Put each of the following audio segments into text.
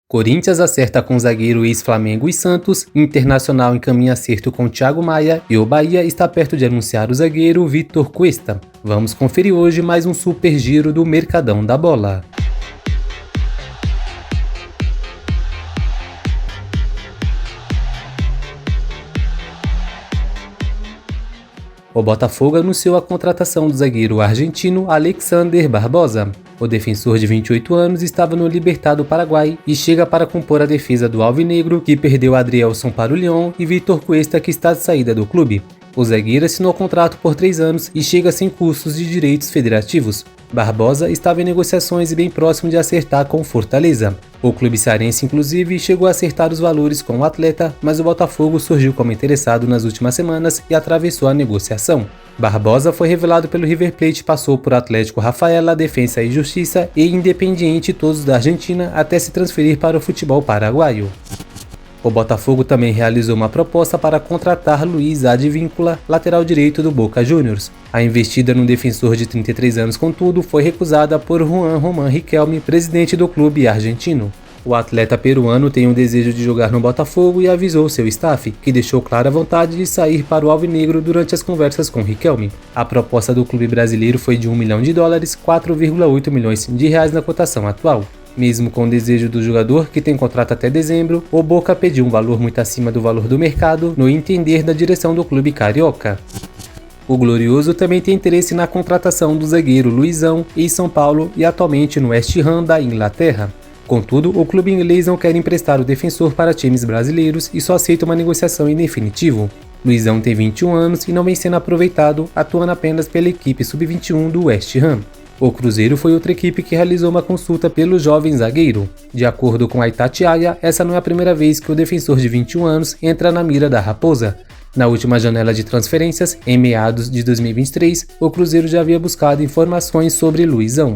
Corinthians acerta com zagueiro ex-Flamengo e Santos, Internacional encaminha acerto com Thiago Maia e o Bahia está perto de anunciar o zagueiro Vitor Cuesta. Vamos conferir hoje mais um super giro do Mercadão da Bola. O Botafogo anunciou a contratação do zagueiro argentino Alexander Barbosa. O defensor de 28 anos estava no Libertad do Paraguai e chega para compor a defesa do Alvinegro, que perdeu Adrielson para o Lyon, e Vitor Cuesta, que está de saída do clube. O zagueiro assinou contrato por 3 anos e chega sem custos de direitos federativos. Barbosa estava em negociações e bem próximo de acertar com Fortaleza. O clube cearense, inclusive, chegou a acertar os valores com o atleta, mas o Botafogo surgiu como interessado nas últimas semanas e atravessou a negociação. Barbosa foi revelado pelo River Plate, passou por Atlético Rafaela, Defensa e Justiça e Independiente, todos da Argentina, até se transferir para o futebol paraguaio. O Botafogo também realizou uma proposta para contratar Luiz Advíncula, lateral direito do Boca Juniors. A investida no defensor de 33 anos, contudo, foi recusada por Juan Román Riquelme, presidente do clube argentino. O atleta peruano tem o desejo de jogar no Botafogo e avisou seu staff, que deixou clara a vontade de sair para o Alvinegro durante as conversas com Riquelme. A proposta do clube brasileiro foi de $1 milhão, 4,8 milhões de reais na cotação atual. Mesmo com o desejo do jogador, que tem contrato até dezembro, o Boca pediu um valor muito acima do valor do mercado, no entender da direção do clube carioca. O Glorioso também tem interesse na contratação do zagueiro Luizão, em São Paulo e atualmente no West Ham da Inglaterra. Contudo, o clube inglês não quer emprestar o defensor para times brasileiros e só aceita uma negociação em definitivo. Luizão tem 21 anos e não vem sendo aproveitado, atuando apenas pela equipe sub-21 do West Ham. O Cruzeiro foi outra equipe que realizou uma consulta pelo jovem zagueiro. De acordo com a Itatiaia, essa não é a primeira vez que o defensor de 21 anos entra na mira da Raposa. Na última janela de transferências, em meados de 2023, o Cruzeiro já havia buscado informações sobre Luizão.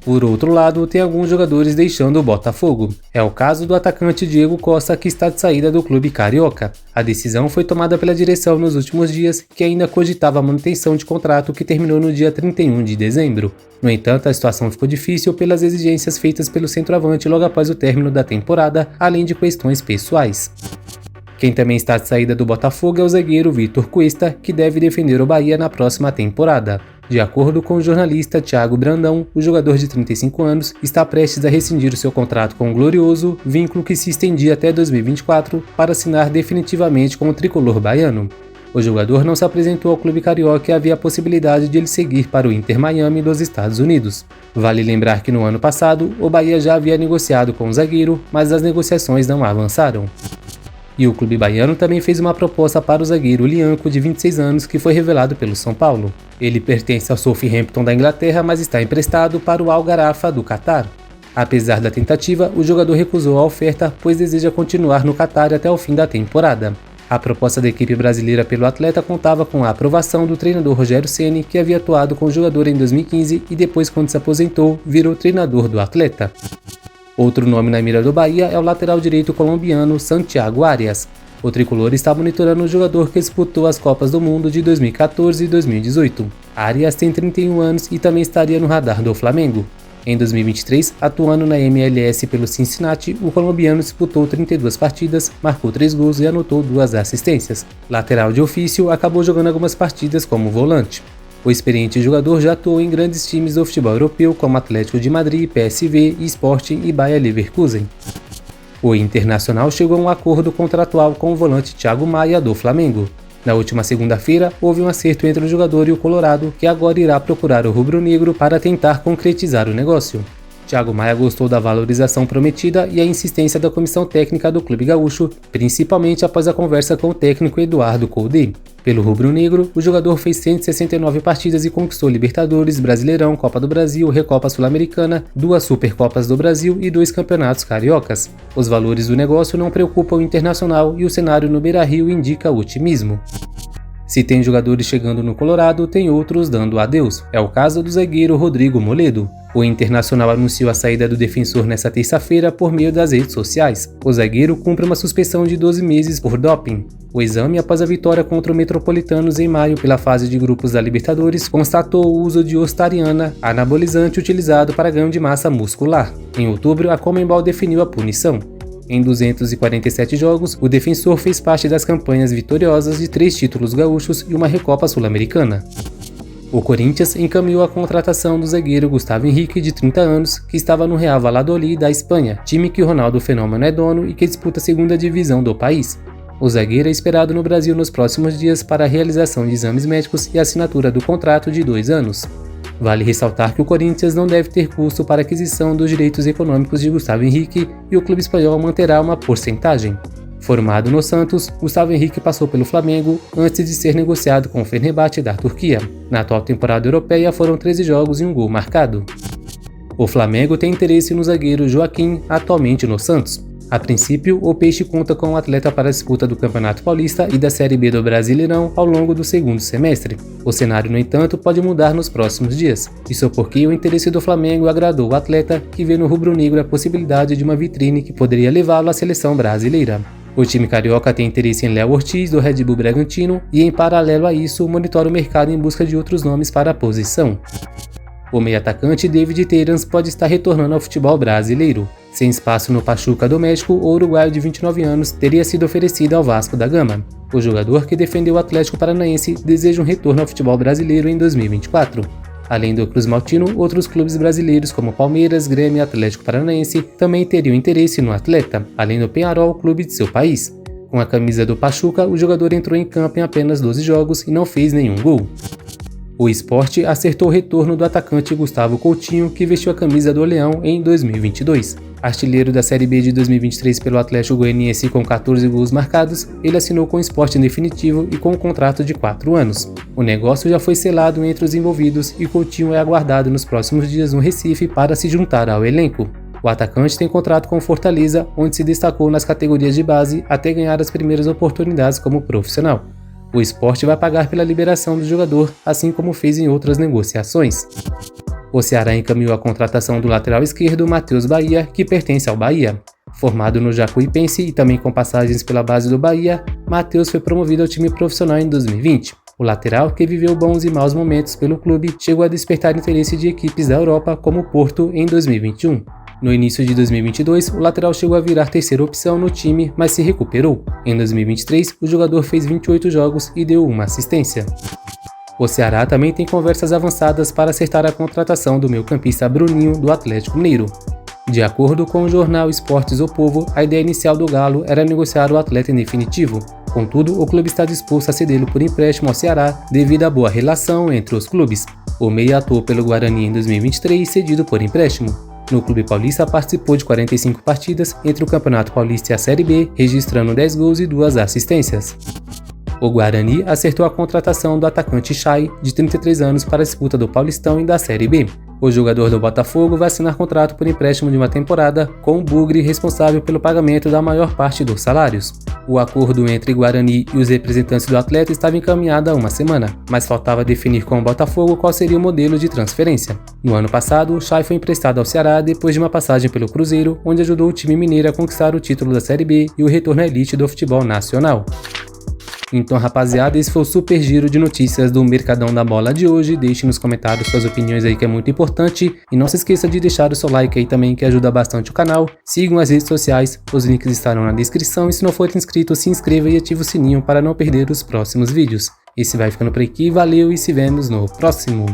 Por outro lado, tem alguns jogadores deixando o Botafogo. É o caso do atacante Diego Costa, que está de saída do clube carioca. A decisão foi tomada pela direção nos últimos dias, que ainda cogitava a manutenção de contrato que terminou no dia 31 de dezembro. No entanto, a situação ficou difícil pelas exigências feitas pelo centroavante logo após o término da temporada, além de questões pessoais. Quem também está de saída do Botafogo é o zagueiro Vitor Cuesta, que deve defender o Bahia na próxima temporada. De acordo com o jornalista Thiago Brandão, o jogador de 35 anos está prestes a rescindir o seu contrato com o Glorioso, vínculo que se estendia até 2024, para assinar definitivamente com o tricolor baiano. O jogador não se apresentou ao clube carioca e havia a possibilidade de ele seguir para o Inter Miami dos Estados Unidos. Vale lembrar que no ano passado, o Bahia já havia negociado com o zagueiro, mas as negociações não avançaram. E o clube baiano também fez uma proposta para o zagueiro Lianco, de 26 anos, que foi revelado pelo São Paulo. Ele pertence ao Southampton da Inglaterra, mas está emprestado para o Al Gharafa do Catar. Apesar da tentativa, o jogador recusou a oferta, pois deseja continuar no Catar até o fim da temporada. A proposta da equipe brasileira pelo atleta contava com a aprovação do treinador Rogério Ceni, que havia atuado com o jogador em 2015 e depois, quando se aposentou, virou treinador do atleta. Outro nome na mira do Bahia é o lateral direito colombiano Santiago Arias. O tricolor está monitorando o jogador que disputou as Copas do Mundo de 2014 e 2018. Arias tem 31 anos e também estaria no radar do Flamengo. Em 2023, atuando na MLS pelo Cincinnati, o colombiano disputou 32 partidas, marcou 3 gols e anotou 2 assistências. Lateral de ofício, acabou jogando algumas partidas como volante. O experiente jogador já atuou em grandes times do futebol europeu como Atlético de Madrid, PSV, Sporting e Bayer Leverkusen. O Internacional chegou a um acordo contratual com o volante Thiago Maia do Flamengo. Na última segunda-feira, houve um acerto entre o jogador e o Colorado, que agora irá procurar o rubro-negro para tentar concretizar o negócio. Thiago Maia gostou da valorização prometida e a insistência da comissão técnica do clube gaúcho, principalmente após a conversa com o técnico Eduardo Coudet. Pelo rubro-negro, o jogador fez 169 partidas e conquistou Libertadores, Brasileirão, Copa do Brasil, Recopa Sul-Americana, 2 Supercopas do Brasil e 2 campeonatos cariocas. Os valores do negócio não preocupam o Internacional e o cenário no Beira-Rio indica otimismo. Se tem jogadores chegando no Colorado, tem outros dando adeus. É o caso do zagueiro Rodrigo Moledo. O Internacional anunciou a saída do defensor nesta terça-feira por meio das redes sociais. O zagueiro cumpre uma suspensão de 12 meses por doping. O exame, após a vitória contra o Metropolitanos em maio pela fase de grupos da Libertadores, constatou o uso de ostariana, anabolizante utilizado para ganho de massa muscular. Em outubro, a Conmebol definiu a punição. Em 247 jogos, o defensor fez parte das campanhas vitoriosas de 3 títulos gaúchos e uma Recopa Sul-Americana. O Corinthians encaminhou a contratação do zagueiro Gustavo Henrique, de 30 anos, que estava no Real Valladolid da Espanha, time que o Ronaldo Fenômeno é dono e que disputa a segunda divisão do país. O zagueiro é esperado no Brasil nos próximos dias para a realização de exames médicos e assinatura do contrato de 2 anos. Vale ressaltar que o Corinthians não deve ter custo para a aquisição dos direitos econômicos de Gustavo Henrique e o clube espanhol manterá uma porcentagem. Formado no Santos, Gustavo Henrique passou pelo Flamengo antes de ser negociado com o Fenerbahçe da Turquia. Na atual temporada europeia foram 13 jogos e 1 gol marcado. O Flamengo tem interesse no zagueiro Joaquim, atualmente no Santos. A princípio, o Peixe conta com o atleta para a disputa do Campeonato Paulista e da Série B do Brasileirão ao longo do segundo semestre. O cenário, no entanto, pode mudar nos próximos dias. Isso porque o interesse do Flamengo agradou o atleta, que vê no rubro-negro a possibilidade de uma vitrine que poderia levá-lo à seleção brasileira. O time carioca tem interesse em Léo Ortiz, do Red Bull Bragantino, e em paralelo a isso, monitora o mercado em busca de outros nomes para a posição. O meio-atacante David Terans pode estar retornando ao futebol brasileiro. Sem espaço no Pachuca do México, o uruguaio de 29 anos teria sido oferecido ao Vasco da Gama. O jogador, que defendeu o Atlético Paranaense, deseja um retorno ao futebol brasileiro em 2024. Além do Cruz Maltino, outros clubes brasileiros como Palmeiras, Grêmio e Atlético Paranaense também teriam interesse no atleta, além do Peñarol, clube de seu país. Com a camisa do Pachuca, o jogador entrou em campo em apenas 12 jogos e não fez nenhum gol. O Sport acertou o retorno do atacante Gustavo Coutinho, que vestiu a camisa do Leão em 2022. Artilheiro da Série B de 2023 pelo Atlético Goianiense com 14 gols marcados, ele assinou com o Sport em definitivo e com um contrato de 4 anos. O negócio já foi selado entre os envolvidos e Coutinho é aguardado nos próximos dias no Recife para se juntar ao elenco. O atacante tem contrato com o Fortaleza, onde se destacou nas categorias de base até ganhar as primeiras oportunidades como profissional. O Sport vai pagar pela liberação do jogador, assim como fez em outras negociações. O Ceará encaminhou a contratação do lateral esquerdo Matheus Bahia, que pertence ao Bahia. Formado no Jacuipense e também com passagens pela base do Bahia, Matheus foi promovido ao time profissional em 2020. O lateral, que viveu bons e maus momentos pelo clube, chegou a despertar interesse de equipes da Europa como o Porto em 2021. No início de 2022, o lateral chegou a virar terceira opção no time, mas se recuperou. Em 2023, o jogador fez 28 jogos e deu uma assistência. O Ceará também tem conversas avançadas para acertar a contratação do meio-campista Bruninho do Atlético Mineiro. De acordo com o jornal Esportes O Povo, a ideia inicial do Galo era negociar o atleta em definitivo. Contudo, o clube está disposto a cedê-lo por empréstimo ao Ceará devido à boa relação entre os clubes. O meia atuou pelo Guarani em 2023, cedido por empréstimo. No clube paulista participou de 45 partidas entre o Campeonato Paulista e a Série B, registrando 10 gols e 2 assistências. O Guarani acertou a contratação do atacante Chay, de 33 anos, para a disputa do Paulistão e da Série B. O jogador do Botafogo vai assinar contrato por empréstimo de uma temporada com o Bugre, responsável pelo pagamento da maior parte dos salários. O acordo entre Guarani e os representantes do atleta estava encaminhado há uma semana, mas faltava definir com o Botafogo qual seria o modelo de transferência. No ano passado, o Chay foi emprestado ao Ceará depois de uma passagem pelo Cruzeiro, onde ajudou o time mineiro a conquistar o título da Série B e o retorno à elite do futebol nacional. Então, rapaziada, esse foi o super giro de notícias do Mercadão da Bola de hoje. Deixe nos comentários suas opiniões aí, que é muito importante. E não se esqueça de deixar o seu like aí também, que ajuda bastante o canal. Sigam as redes sociais, os links estarão na descrição. E se não for inscrito, se inscreva e ative o sininho para não perder os próximos vídeos. Esse vai ficando por aqui, valeu e se vemos no próximo.